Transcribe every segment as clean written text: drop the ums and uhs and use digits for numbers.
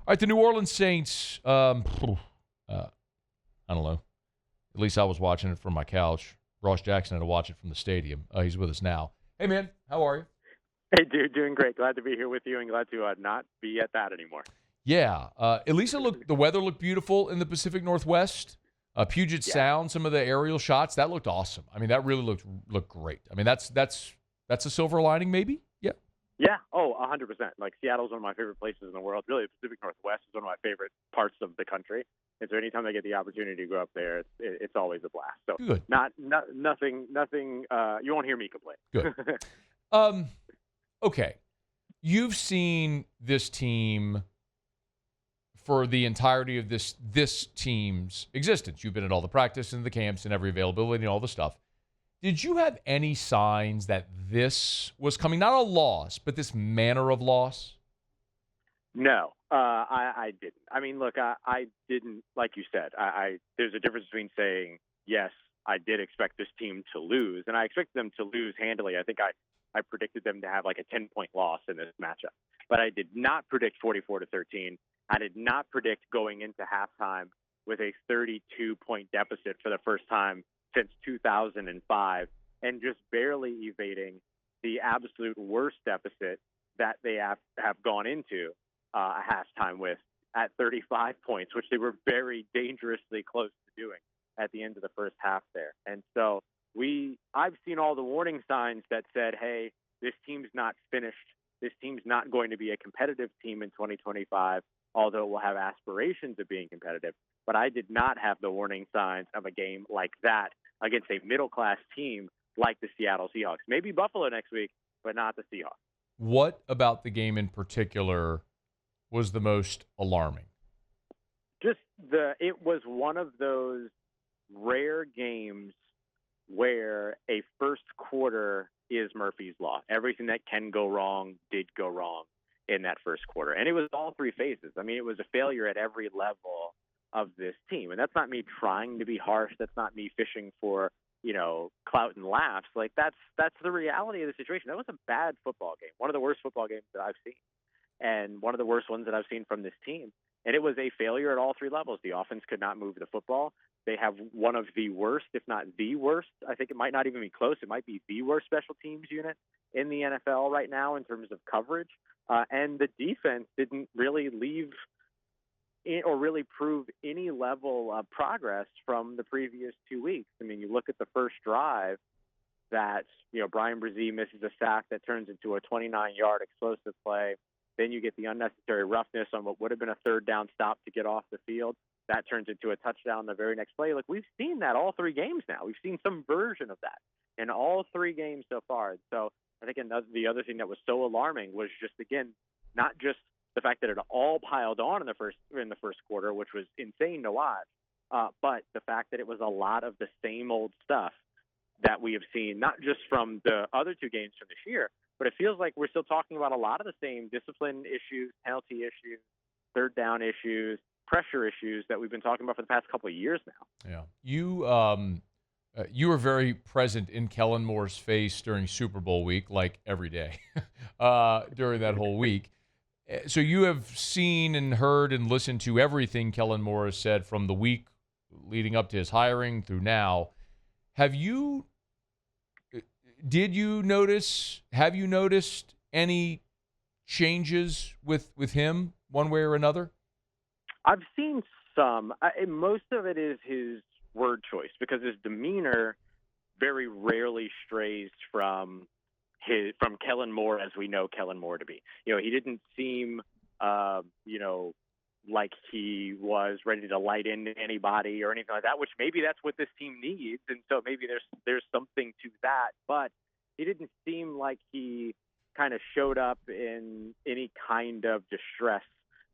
All right, the New Orleans Saints, I don't know. At least I was watching it from my couch. Ross Jackson had to watch it from the stadium. He's with us now. Hey, man, how are you? Hey, dude, doing great. Glad to be here with you and glad to not be at that anymore. Yeah. At least the weather looked beautiful in the Pacific Northwest. Puget Yeah. Sound, some of the aerial shots, that looked awesome. I mean, that really looked great. I mean, that's a silver lining, maybe? Yeah. Yeah. Oh, 100%. Like, Seattle's one of my favorite places in the world. Really, the Pacific Northwest is one of my favorite parts of the country. And so anytime I get the opportunity to go up there, it's always a blast. So Good. nothing, you won't hear me complain. Good. Okay. You've seen this team for the entirety of this team's existence. You've been at all the practice and the camps and every availability and all the stuff. Did you have any signs that this was coming? Not a loss, but this manner of loss? No, I didn't. I mean, look, I didn't, like you said, there's a difference between saying, yes, I did expect this team to lose, and I expected them to lose handily. I think I predicted them to have like a 10-point loss in this matchup, but I did not predict 44-13. I did not predict going into halftime with a 32-point deficit for the first time since 2005 and just barely evading the absolute worst deficit that they have gone into a halftime with at 35 points, which they were very dangerously close to doing at the end of the first half there. And so I've seen all the warning signs that said, hey, this team's not finished. This team's not going to be a competitive team in 2025, although it will have aspirations of being competitive. But I did not have the warning signs of a game like that against a middle-class team like the Seattle Seahawks. Maybe Buffalo next week, but not the Seahawks. What about the game in particular was the most alarming? It was one of those rare games where a first quarter is Murphy's Law. Everything that can go wrong did go wrong in that first quarter. And it was all three phases. I mean, it was a failure at every level of this team. And that's not me trying to be harsh. That's not me fishing for, clout and laughs. Like, that's the reality of the situation. That was a bad football game. One of the worst football games that I've seen. And one of the worst ones that I've seen from this team. And it was a failure at all three levels. The offense could not move the football. They have one of the worst, if not the worst. I think it might not even be close. It might be the worst special teams unit in the NFL right now in terms of coverage. And the defense didn't really leave or really prove any level of progress from the previous 2 weeks. I mean, you look at the first drive that, Brian Brzee misses a sack that turns into a 29-yard explosive play. Then you get the unnecessary roughness on what would have been a third down stop to get off the field. That turns into a touchdown the very next play. Look, we've seen that all three games now. We've seen some version of that in all three games so far. So I think the other thing that was so alarming was just, again, not just the fact that it all piled on in the first quarter, which was insane to watch, but the fact that it was a lot of the same old stuff that we have seen, not just from the other two games from this year, but it feels like we're still talking about a lot of the same discipline issues, penalty issues, third down issues, pressure issues that we've been talking about for the past couple of years now. Yeah. You were very present in Kellen Moore's face during Super Bowl week, like every day during that whole week. So you have seen and heard and listened to everything Kellen Moore has said from the week leading up to his hiring through now. Have you noticed any changes with him one way or another? I've seen some. Most of it is his word choice because his demeanor very rarely strays from Kellen Moore as we know Kellen Moore to be. He didn't seem, like he was ready to light into anybody or anything like that, which maybe that's what this team needs. And so maybe there's something to that, but he didn't seem like he kind of showed up in any kind of distress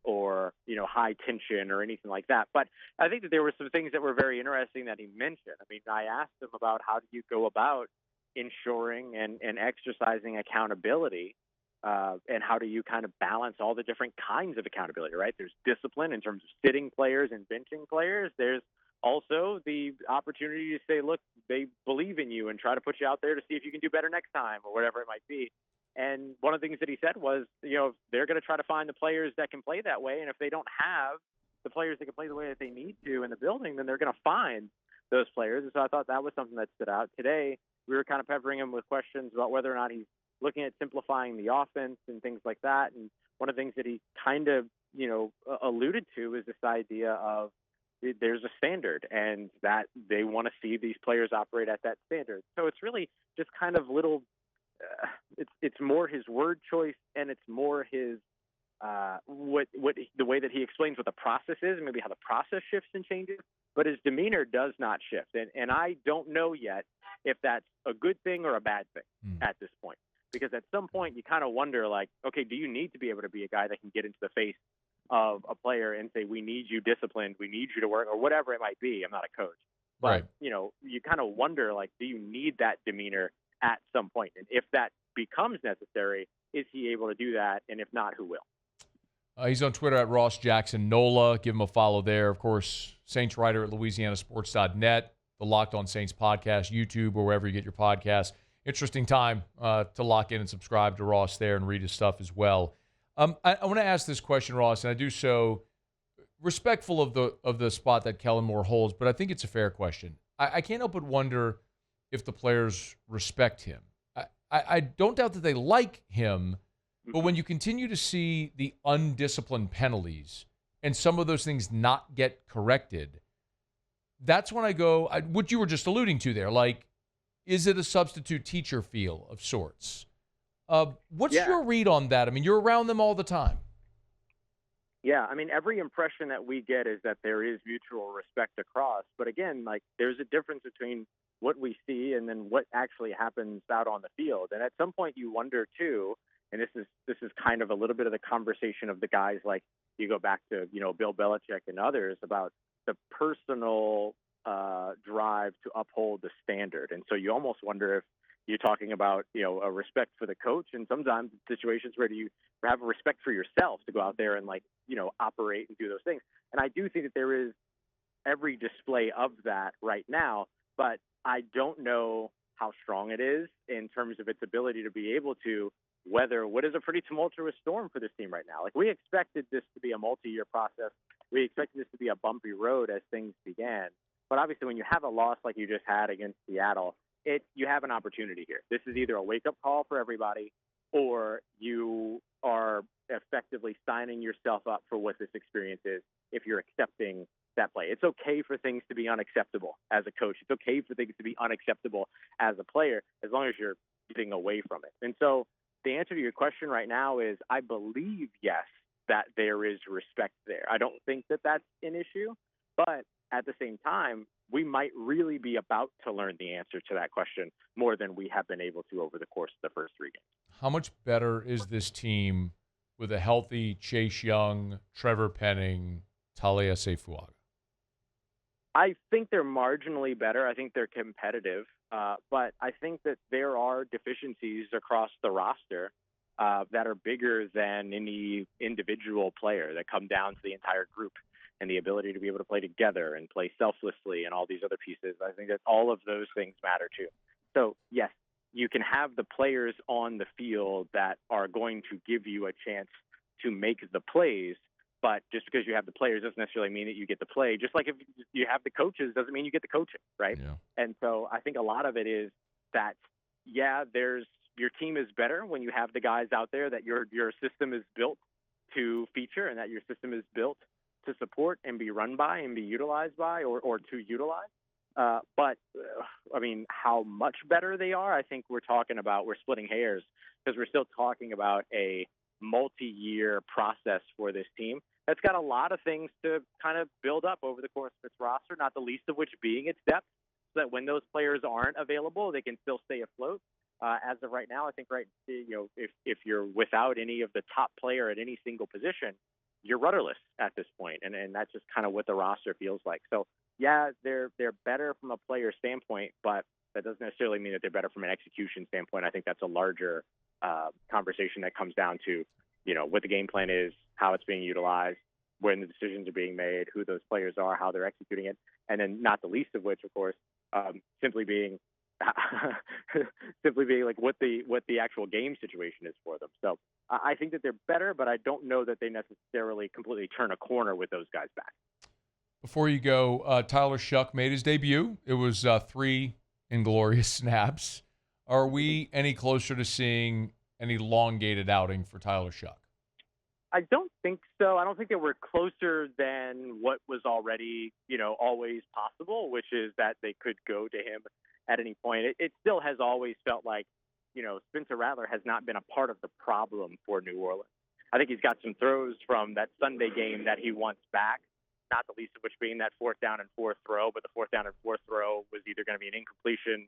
or, high tension or anything like that. But I think that there were some things that were very interesting that he mentioned. I mean, I asked him about how do you go about ensuring and exercising accountability, and how do you kind of balance all the different kinds of accountability, right? There's discipline in terms of sitting players and benching players. There's also the opportunity to say, look, they believe in you and try to put you out there to see if you can do better next time or whatever it might be. And one of the things that he said was, they're going to try to find the players that can play that way. And if they don't have the players that can play the way that they need to in the building, then they're going to find those players. And so I thought that was something that stood out. Today, we were kind of peppering him with questions about whether or not he's looking at simplifying the offense and things like that. And one of the things that he kind of, alluded to is this idea of there's a standard and that they want to see these players operate at that standard. So it's really just kind of little, it's more his word choice, and it's more his, the way that he explains what the process is, and maybe how the process shifts and changes, but his demeanor does not shift. And I don't know yet if that's a good thing or a bad thing at this point, because at some point you kind of wonder, like, okay, do you need to be able to be a guy that can get into the face of a player and say, we need you disciplined, we need you to work, or whatever it might be? I'm not a coach, but Right. You kind of wonder, like, do you need that demeanor at some point? And if that becomes necessary, is he able to do that? And if not, who will? He's on Twitter at Ross Jackson Nola. Give him a follow there. Of course, Saints writer at LouisianaSports.net, the Locked On Saints podcast, YouTube, or wherever you get your podcasts. Interesting time to lock in and subscribe to Ross there and read his stuff as well. I want to ask this question, Ross, and I do so respectful of the spot that Kellen Moore holds, but I think it's a fair question. I can't help but wonder if the players respect him. I don't doubt that they like him, but when you continue to see the undisciplined penalties and some of those things not get corrected, that's when I go, what you were just alluding to there, like, is it a substitute teacher feel of sorts? What's your read on that? I mean, you're around them all the time. Yeah, I mean, every impression that we get is that there is mutual respect across. But again, like, there's a difference between what we see and then what actually happens out on the field. And at some point you wonder too, and this is kind of a little bit of the conversation of the guys, like, you go back to, Bill Belichick and others, about the personal drive to uphold the standard. And so you almost wonder if you're talking about, a respect for the coach, and sometimes situations where do you have a respect for yourself to go out there and, like, operate and do those things. And I do think that there is every display of that right now, but I don't know how strong it is in terms of its ability to be able to weather what is a pretty tumultuous storm for this team right now. Like, we expected this to be a multi-year process. We expected this to be a bumpy road as things began. But obviously, when you have a loss like you just had against Seattle, you have an opportunity here. This is either a wake-up call for everybody, or you are effectively signing yourself up for what this experience is if you're accepting that play. It's okay for things to be unacceptable as a coach. It's okay for things to be unacceptable as a player, as long as you're getting away from it. And so the answer to your question right now is, I believe, yes, that there is respect there. I don't think that that's an issue, but at the same time, we might really be about to learn the answer to that question more than we have been able to over the course of the first 3 games. How much better is this team with a healthy Chase Young, Trevor Penning, Talia Seifuaga? I think they're marginally better. I think they're competitive, but I think that there are deficiencies across the roster that are bigger than any individual player, that come down to the entire group and the ability to be able to play together and play selflessly and all these other pieces. I think that all of those things matter too. So, yes, you can have the players on the field that are going to give you a chance to make the plays, but just because you have the players doesn't necessarily mean that you get the play. Just like if you have the coaches doesn't mean you get the coaching, right? Yeah. And so I think a lot of it is that, your team is better when you have the guys out there that your system is built to feature, and that your system is built to support and be run by and be utilized by, or to utilize. But I mean, how much better they are, I think we're splitting hairs, because we're still talking about a multi-year process for this team that's got a lot of things to kind of build up over the course of its roster, not the least of which being its depth, so that when those players aren't available, they can still stay afloat. As of right now, I think if you're without any of the top player at any single position, you're rudderless at this point, and that's just kind of what the roster feels like. So, yeah, they're better from a player standpoint, but that doesn't necessarily mean that they're better from an execution standpoint. I think that's a larger conversation that comes down to, what the game plan is, how it's being utilized, when the decisions are being made, who those players are, how they're executing it, and then not the least of which, of course, simply being, simply being like what the actual game situation is for them. So I think that they're better, but I don't know that they necessarily completely turn a corner with those guys back. Before you go, Tyler Shough made his debut. It was 3 inglorious snaps. Are we any closer to seeing an elongated outing for Tyler Shough? I don't think so. I don't think that we're closer than what was already, always possible, which is that they could go to him at any point. It still has always felt like, Spencer Rattler has not been a part of the problem for New Orleans. I think he's got some throws from that Sunday game that he wants back, not the least of which being that 4th down and 4th throw, but the 4th down and 4th throw was either going to be an incompletion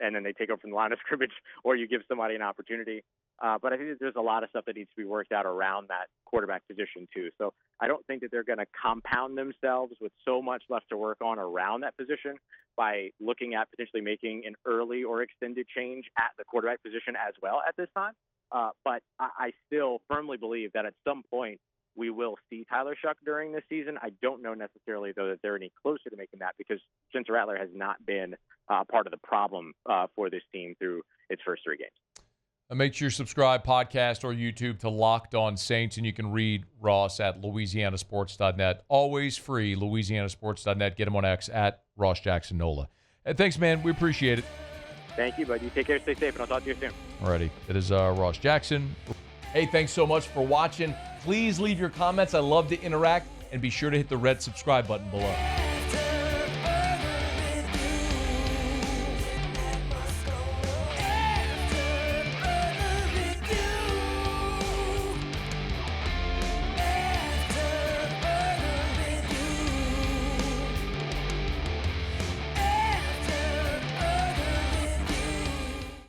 and then they take over from the line of scrimmage, or you give somebody an opportunity. But I think that there's a lot of stuff that needs to be worked out around that quarterback position too. So I don't think that they're going to compound themselves with so much left to work on around that position by looking at potentially making an early or extended change at the quarterback position as well at this time. But I still firmly believe that at some point we will see Tyler Shough during this season. I don't know necessarily, though, that they're any closer to making that because Spencer Rattler has not been part of the problem for this team through its first 3 games. Make sure you subscribe, podcast, or YouTube to Locked On Saints, and you can read Ross at LouisianaSports.net. Always free, LouisianaSports.net. Get him on X at Ross Jackson Nola. And thanks, man. We appreciate it. Thank you, bud. You take care, stay safe, and I'll talk to you soon. Alrighty. It is Ross Jackson. Hey, thanks so much for watching. Please leave your comments. I love to interact, and be sure to hit the red subscribe button below.